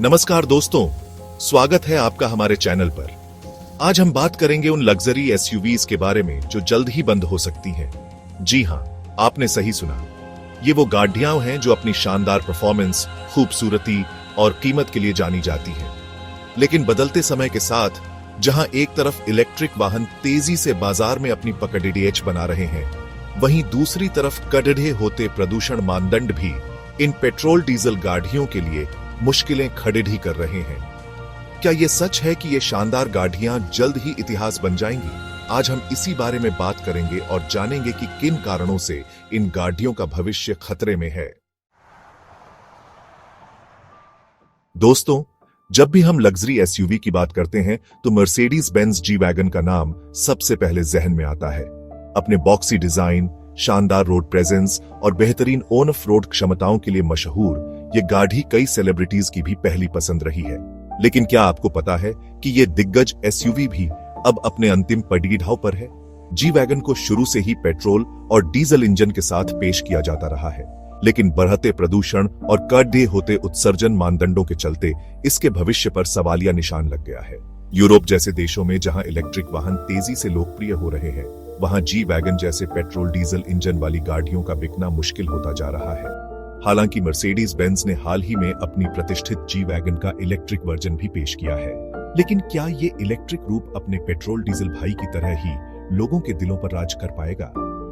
नमस्कार दोस्तों, स्वागत है आपका हमारे चैनल पर। आज हम बात करेंगे उन लग्जरी एसयूवीज के बारे में जो जल्द ही बंद हो सकती हैं। जी हां, आपने सही सुना। ये वो गाड़ियां हैं जो अपनी शानदार परफॉर्मेंस, खूबसूरती और कीमत के लिए जानी जाती हैं। लेकिन बदलते समय के साथ जहां एक तरफ इलेक्ट्रिक वाहन तेजी से बाजार में अपनी पकड़ बना रहे हैं, वहीं दूसरी तरफ कड़े होते प्रदूषण मानदंड भी इन पेट्रोल डीजल गाड़ियों के लिए मुश्किलें खड़ी कर रहे हैं। क्या यह सच है कि ये शानदार गाड़ियां जल्द ही इतिहास बन जाएंगी? आज हम इसी बारे में बात करेंगे और जानेंगे कि किन कारणों से इन गाड़ियों का भविष्य खतरे में है। दोस्तों, जब भी हम लग्जरी एसयूवी की बात करते हैं तो मर्सिडीज बेंज जी वैगन का नाम सबसे पहले जहन में आता है। अपने बॉक्सी डिजाइन, शानदार रोड प्रेजेंस और बेहतरीन ऑन ऑफ रोड क्षमताओं के लिए मशहूर ये गाड़ी कई सेलिब्रिटीज की भी पहली पसंद रही है। लेकिन क्या आपको पता है कि ये दिग्गज एसयूवी भी अब अपने अंतिम पड़ाव पर है? जी वैगन को शुरू से ही पेट्रोल और डीजल इंजन के साथ पेश किया जाता रहा है, लेकिन बढ़ते प्रदूषण और कड़े होते उत्सर्जन मानदंडों के चलते इसके भविष्य पर सवालिया निशान लग गया है। यूरोप जैसे देशों में जहां इलेक्ट्रिक वाहन तेजी से लोकप्रिय हो रहे हैं, वहां जी वैगन जैसे पेट्रोल डीजल इंजन वाली गाड़ियों का बिकना मुश्किल होता जा रहा है। हालांकि मर्सिडीज बेंज ने हाल ही में अपनी प्रतिष्ठित जी वैगन का इलेक्ट्रिक वर्जन भी पेश किया है। लेकिन क्या ये इलेक्ट्रिक रूप अपने पेट्रोल डीजल भाई की तरह ही लोगों के दिलों पर राज कर पाएगा?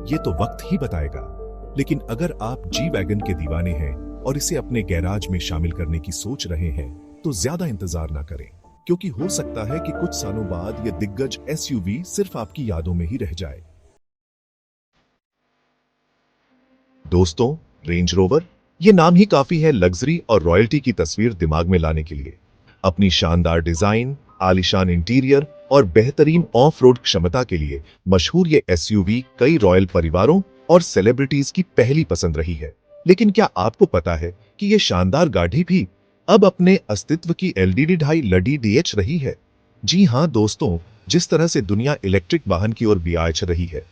ये तो वक्त ही बताएगा। लेकिन अगर आप जी वैगन के दीवाने हैं और इसे अपने गैराज में शामिल करने की सोच रहे हैं, तो ज्यादा इंतजार ना करें, क्योंकि हो सकता है कि कुछ सालों बाद यह दिग्गज एसयूवी सिर्फ आपकी यादों में ही रह जाए। दोस्तों, रेंज रोवर, ये नाम ही काफी है लग्जरी और रॉयल्टी की तस्वीर दिमाग में लाने के लिए। अपनी शानदार डिजाइन, आलीशान इंटीरियर और बेहतरीन ऑफ रोड क्षमता के लिए मशहूर ये एसयूवी कई रॉयल परिवारों और सेलिब्रिटीज की पहली पसंद रही है। लेकिन क्या आपको पता है कि ये शानदार गाड़ी भी अब अपने अस्तित्व की एलईडी ढाई लड़ी डीएच रही है? जी हां दोस्तों, जिस तरह से दुनिया इलेक्ट्रिक वाहन की ओर बियाच रही है,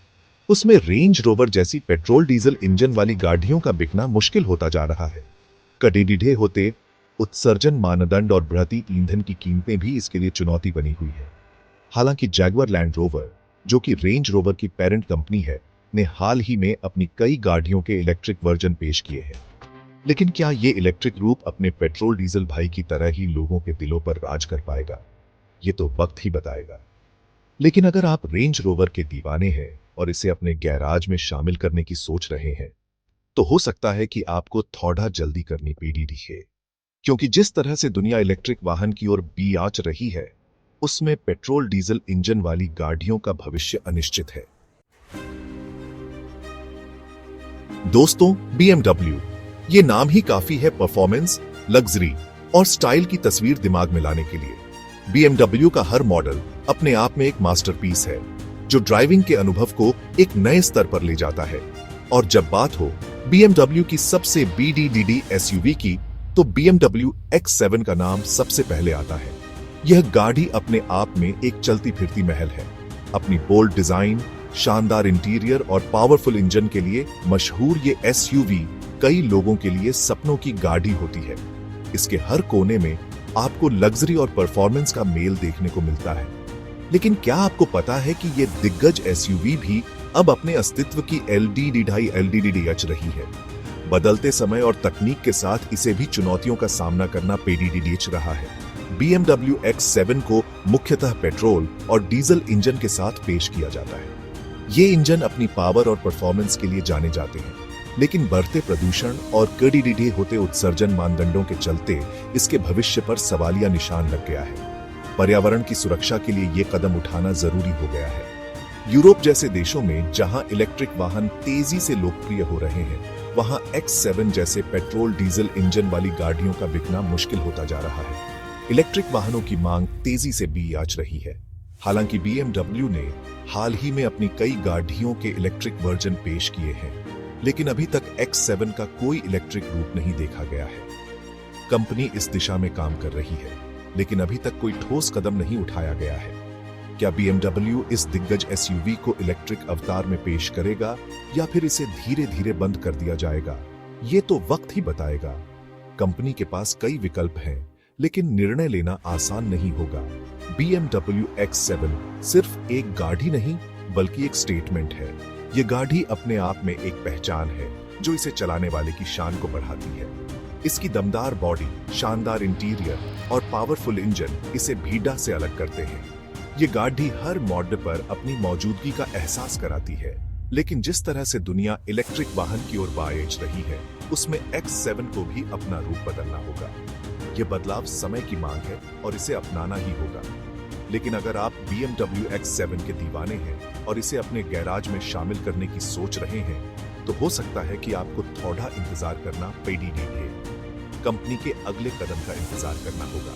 उसमें रेंज रोवर जैसी पेट्रोल डीजल इंजन वाली गाड़ियों का बिकना मुश्किल होता जा रहा है। कड़े होते उत्सर्जन मानदंड और बढ़ती ईंधन की कीमतें भी इसके लिए चुनौती बनी हुई है। हालांकि जैगुआर लैंड रोवर, जो कि रेंज रोवर की पेरेंट कंपनी है, ने हाल ही में अपनी कई गाड़ियों के इलेक्ट्रिक वर्जन पेश किए हैं। लेकिन क्या ये इलेक्ट्रिक रूप अपने पेट्रोल डीजल भाई की तरह ही लोगों के दिलों पर राज कर पाएगा? ये तो वक्त ही बताएगा। लेकिन अगर आप रेंज रोवर के दीवाने हैं और इसे अपने गैराज में शामिल करने की सोच रहे हैं, तो हो सकता है कि आपको थोड़ा जल्दी करनी पड़ी है, क्योंकि जिस तरह से दुनिया इलेक्ट्रिक वाहन की ओर बियाच रही है, उसमें पेट्रोल डीजल इंजन वाली गाड़ियों का भविष्य अनिश्चित है। दोस्तों, बीएमडब्ल्यू, ये नाम ही काफी है परफॉर्मेंस, लग्जरी और स्टाइल की तस्वीर दिमाग में लाने के लिए। बीएमडब्ल्यू का हर मॉडल अपने आप में एक मास्टरपीस है, जो ड्राइविंग के अनुभव को एक नए स्तर पर ले जाता है। और जब बात हो बीएमडब्ल्यू की सबसे बीडीडीडी एसयूवी की, तो BMW X7 का नाम सबसे पहले आता है। यह गाड़ी अपने आप में एक चलती फिरती महल है। अपनी बोल्ड डिजाइन, शानदार इंटीरियर और पावरफुल इंजन के लिए मशहूर ये एसयूवी कई लोगों के लिए सपनों की गाड़ी होती है। इसके हर कोने में आपको लग्जरी और परफॉर्मेंस का मेल देखने को मिलता है। लेकिन क्या आपको पता है कि ये दिग्गज एसयूवी भी अब अपने अस्तित्व की एलईडी ढाई एलईडी डीएच रही है? बदलते समय और तकनीक के साथ इसे भी चुनौतियों का सामना करना पड़ेगा रहा है। BMW X7 को मुख्यतः पेट्रोल और डीजल इंजन के साथ पेश किया जाता है। ये इंजन अपनी पावर और परफॉर्मेंस के लिए जाने जाते हैं, लेकिन बढ़ते प्रदूषण और कड़े होते उत्सर्जन मानदंडों के चलते इसके भविष्य पर सवालिया निशान लग गया है। पर्यावरण की सुरक्षा के लिए ये कदम उठाना जरूरी हो गया है। यूरोप जैसे देशों में जहां इलेक्ट्रिक वाहन तेजी से लोकप्रिय हो रहे हैं, वहां X7 जैसे पेट्रोल डीजल इंजन वाली गाड़ियों का बिकना मुश्किल होता जा रहा है। इलेक्ट्रिक वाहनों की मांग तेजी से बियाच रही है। हालांकि BMW ने हाल ही में अपनी कई गाड़ियों के इलेक्ट्रिक वर्जन पेश किए हैं, लेकिन अभी तक X7 का कोई इलेक्ट्रिक रूप नहीं देखा गया है। कंपनी इस दिशा में काम कर रही है, लेकिन अभी तक कोई ठोस कदम नहीं उठाया गया है। क्या BMW इस दिग्गज एसयूवी को इलेक्ट्रिक अवतार में पेश करेगा या फिर इसे धीरे धीरे बंद कर दिया जाएगा? ये तो वक्त ही बताएगा। कंपनी के पास कई विकल्प हैं, लेकिन निर्णय लेना आसान नहीं होगा। BMW X7 सिर्फ एक गाड़ी नहीं बल्कि एक स्टेटमेंट है। ये गाड़ी अपने आप में एक पहचान है जो इसे चलाने वाले की शान को बढ़ाती है। इसकी दमदार बॉडी, शानदार इंटीरियर और पावरफुल इंजन इसे भीड़ा से अलग करते हैं। ये गाड़ी हर मॉडल पर अपनी मौजूदगी का एहसास कराती है। लेकिन जिस तरह से दुनिया इलेक्ट्रिक वाहन की ओर बढ़ रही है, उसमें X7 को भी अपना रूप बदलना होगा। ये बदलाव समय की मांग है और इसे अपनाना ही होगा। लेकिन अगर आप BMW X7 के दीवाने हैं और इसे अपने गैराज में शामिल करने की सोच रहे हैं, तो हो सकता है कि आपको थोड़ा इंतजार करना पड़े। कंपनी के अगले कदम का इंतजार करना होगा,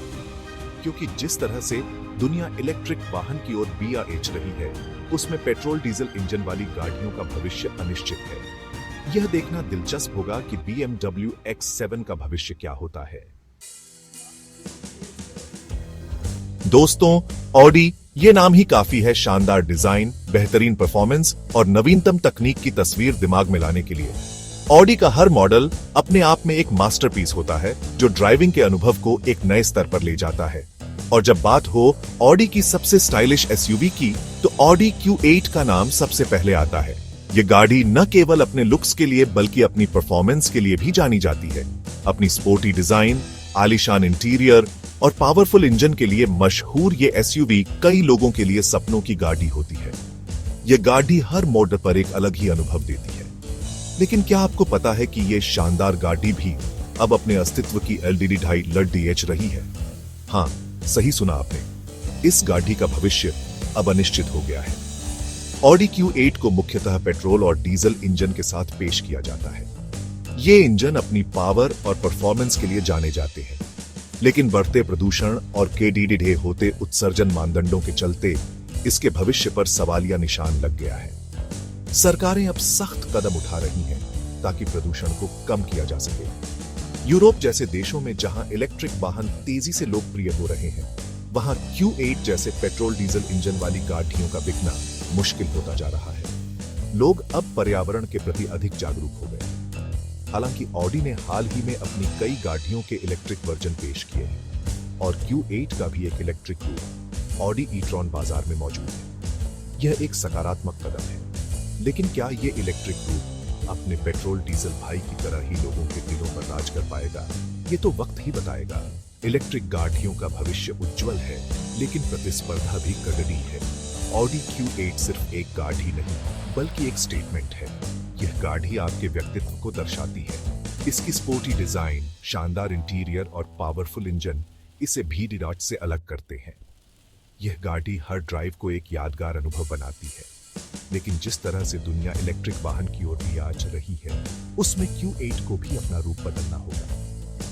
क्योंकि जिस तरह से दुनिया इलेक्ट्रिक वाहन की ओर बढ़ रही है, उसमें पेट्रोल डीजल इंजन वाली गाड़ियों का भविष्य अनिश्चित है। यह देखना दिलचस्प होगा कि BMW X7 का भविष्य क्या होता है। दोस्तों, ऑडी, ये नाम ही काफी है शानदार डिजाइन, बेहतरीन परफॉर्मेंस और नवीनतम तकनीक की तस्वीर दिमाग में लाने के लिए। ऑडी का हर मॉडल अपने आप में एक मास्टरपीस होता है जो ड्राइविंग के अनुभव को एक नए स्तर पर ले जाता है। और जब बात हो ऑडी की सबसे स्टाइलिश एसयूवी की, तो ऑडी Q8 का नाम सबसे पहले आता है। ये गाड़ी न केवल अपने लुक्स के लिए बल्कि अपनी परफॉर्मेंस के लिए भी जानी जाती है। अपनी स्पोर्टी डिजाइन, आलीशान इंटीरियर और पावरफुल इंजन के लिए मशहूर ये एसयूवी कई लोगों के लिए सपनों की गाड़ी होती है। ये गाड़ी हर मॉडल पर एक अलग ही अनुभव देती है। लेकिन क्या आपको पता है कि ये शानदार गाड़ी भी अब अपने अस्तित्व की एलडीडी ढाई लड़ रही है? हाँ, सही सुना आपने। इस गाड़ी का भविष्य अब अनिश्चित हो गया है। ऑडी Q8 को मुख्यतः पेट्रोल और डीजल इंजन के साथ पेश किया जाता है। ये इंजन अपनी पावर और परफॉर्मेंस के लिए जाने जाते हैं, लेकिन बढ़ते प्रदूषण और KDD होते उत्सर्जन मानदंडों के चलते इसके भविष्य पर सवालिया निशान लग गया है। सरकारें अब सख्त कदम उठा रही हैं ताकि प्रदूषण को कम किया जा सके। यूरोप जैसे देशों में जहां इलेक्ट्रिक वाहन तेजी से लोकप्रिय हो रहे हैं, वहां Q8 जैसे पेट्रोल डीजल इंजन वाली गाड़ियों का बिकना मुश्किल होता जा रहा है। लोग अब पर्यावरण के प्रति अधिक जागरूक हो गए। हालांकि ऑडी ने हाल ही में अपनी कई गाड़ियों के इलेक्ट्रिक वर्जन पेश किए हैं और Q8 का भी एक इलेक्ट्रिक रूप ऑडी ई-ट्रॉन बाजार में मौजूद है। यह एक सकारात्मक कदम है, लेकिन क्या ये इलेक्ट्रिक रूप अपने पेट्रोल डीजल भाई की तरह ही लोगों के दिलों पर राज कर पाएगा? ये तो वक्त ही बताएगा। इलेक्ट्रिक गाड़ियों का भविष्य उज्जवल है, लेकिन प्रतिस्पर्धा भी कड़वी है। ऑडी Q8 सिर्फ एक गाड़ी नहीं बल्कि एक स्टेटमेंट है। यह गाड़ी आपके व्यक्तित्व को दर्शाती है। इसकी स्पोर्टी डिजाइन, शानदार इंटीरियर और पावरफुल इंजन इसे भीड़ से अलग करते हैं। यह गाड़ी हर ड्राइव को एक यादगार अनुभव बनाती है। लेकिन जिस तरह से दुनिया इलेक्ट्रिक वाहन की ओर भी आज रही है, उसमें Q8 को भी अपना रूप बदलना होगा।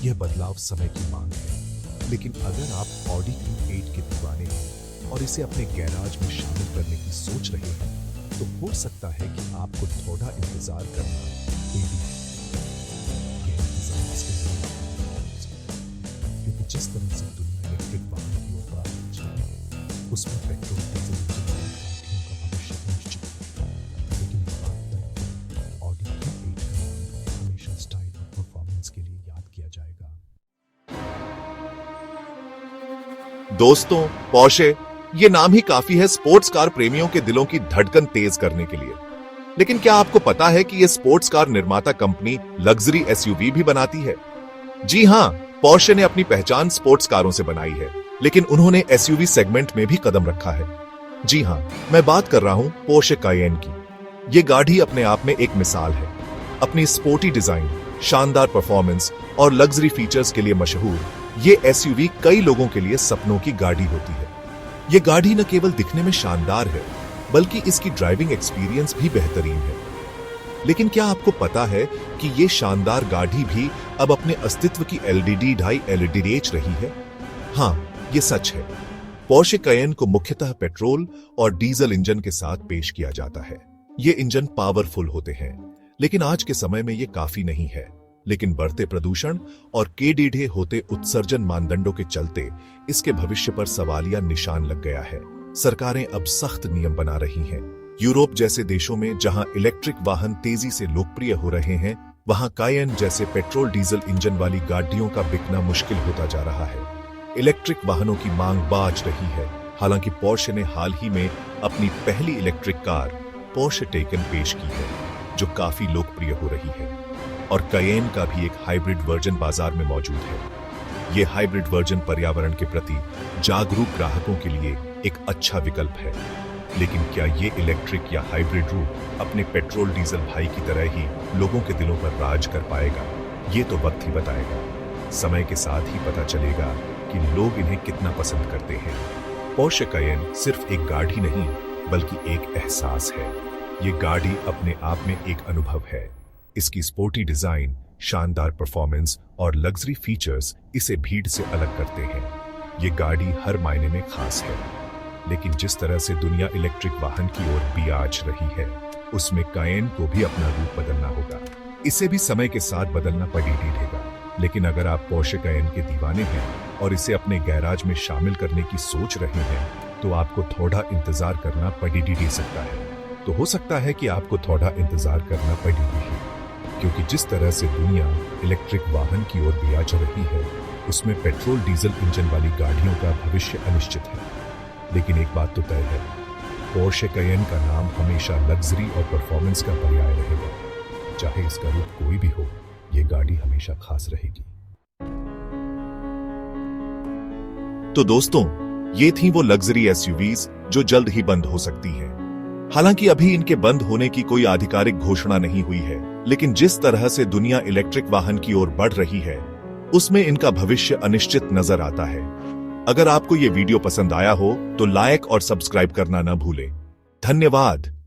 यह बदलाव समय की मांग है। लेकिन अगर आप ऑडी Q8 के दीवाने हैं और इसे अपने गैराज में शामिल करने की सोच रहे हैं, तो हो सकता है कि आपको थोड़ा इंतजार करना पड़े। यह इंतजार इसके लिए, क्योंकि जिस तरह से दुनिया इलेक्ट्रिक वाहन की ओर बढ़ रही है, उसमें पेट्रोल डीजल इंजन वाली गाड़ियों का भविष्य निश्चित है। लेकिन बात तक है, ऑडी Q8 का नाम हमेशा स्टाइल और परफॉर्मेंस के लिए याद किया जाएगा। दोस्तों, पोर्शे, ये नाम ही काफी है स्पोर्ट्स कार प्रेमियों के दिलों की धड़कन तेज करने के लिए। लेकिन क्या आपको पता है कि ये स्पोर्ट्स कार निर्माता कंपनी लग्जरी एसयूवी भी बनाती है? जी हां, पोर्शे ने अपनी पहचान स्पोर्ट्स कारों से बनाई है, लेकिन उन्होंने एसयूवी सेगमेंट में भी कदम रखा है। जी हां, मैं बात कर रहा हूं पोर्शे कायेन की। ये गाड़ी अपने आप में एक मिसाल है। अपनी स्पोर्टी डिजाइन, शानदार परफॉर्मेंस और लग्जरी फीचर्स के लिए मशहूर, ये एसयूवी कई लोगों के लिए सपनों की गाड़ी होती है। ये गाड़ी न केवल दिखने में शानदार है, बल्कि इसकी ड्राइविंग एक्सपीरियंस भी बेहतरीन है। लेकिन क्या आपको पता है कि ये शानदार गाड़ी भी अब अपने अस्तित्व की एलडीडी ढाई LDH रही है? हाँ, ये सच है। पोर्शे कायेन को मुख्यतः पेट्रोल और डीजल इंजन के साथ पेश किया जाता है। ये इंजन पावरफुल होते हैं, लेकिन आज के समय में ये काफी नहीं है। लेकिन बढ़ते प्रदूषण और KDD होते उत्सर्जन मानदंडों के चलते इसके भविष्य पर सवालिया निशान लग गया है। सरकारें अब सख्त नियम बना रही हैं। यूरोप जैसे देशों में जहां इलेक्ट्रिक वाहन तेजी से लोकप्रिय हो रहे हैं, वहां कायेन जैसे पेट्रोल डीजल इंजन वाली गाड़ियों का बिकना मुश्किल होता जा रहा है। इलेक्ट्रिक वाहनों की मांग बाज रही है। हालांकि पोर्शे ने हाल ही में अपनी पहली इलेक्ट्रिक कार पोर्शे टेकन पेश की है, जो काफी लोकप्रिय हो रही है। और कायेन का भी एक हाइब्रिड वर्जन बाजार में मौजूद है। यह हाइब्रिड वर्जन पर्यावरण के प्रति जागरूक ग्राहकों के लिए एक अच्छा विकल्प है। लेकिन क्या ये इलेक्ट्रिक या हाइब्रिड रूप अपने पेट्रोल डीजल भाई की तरह ही लोगों के दिलों पर राज कर पाएगा? ये तो वक्त ही बताएगा। समय के साथ ही पता चलेगा कि लोग इन्हें कितना पसंद करते हैं। पोर्शे कायेन सिर्फ एक गाड़ी नहीं, बल्कि एक एहसास है। ये गाड़ी अपने आप में एक अनुभव है। इसकी स्पोर्टी डिजाइन, शानदार परफॉर्मेंस और लग्जरी फीचर्स इसे भीड़ से अलग करते हैं। ये गाड़ी हर मायने में खास है। लेकिन जिस तरह से दुनिया इलेक्ट्रिक वाहन की ओर भी आज रही है, उसमें कायेन को भी अपना रूप बदलना होगा। इसे भी समय के साथ बदलना पड़ेगा। लेकिन अगर आप पोर्शे कायेन के दीवाने हैं और इसे अपने गैराज में शामिल करने की सोच रहे हैं, तो आपको थोड़ा इंतजार करना पड़ सकता है। तो हो सकता है कि आपको थोड़ा इंतजार करना पड़ेगा, क्योंकि जिस तरह से दुनिया इलेक्ट्रिक वाहन की ओर भी आज रही है, उसमें पेट्रोल डीजल इंजन वाली गाड़ियों का भविष्य अनिश्चित है। लेकिन एक बात तो तय है, पोर्शे कायेन का नाम हमेशा लग्जरी और परफॉर्मेंस का पर्याय रहेगा। चाहे इसका रूप कोई भी हो, ये गाड़ी हमेशा खास रहेगी। तो दोस्तों, ये थी वो लग्जरी एसयूवीज जो जल्द ही बंद हो सकती हैं। हालांकि अभी इनके बंद होने की कोई आधिकारिक घोषणा नहीं हुई है, लेकिन जिस तरह से दुनिया इलेक्ट्रिक वाहन की ओर बढ़ रही है, उसमें इनका भविष्य अनिश्चित नजर आता है। अगर आपको ये वीडियो पसंद आया हो तो लाइक और सब्सक्राइब करना न भूलें। धन्यवाद।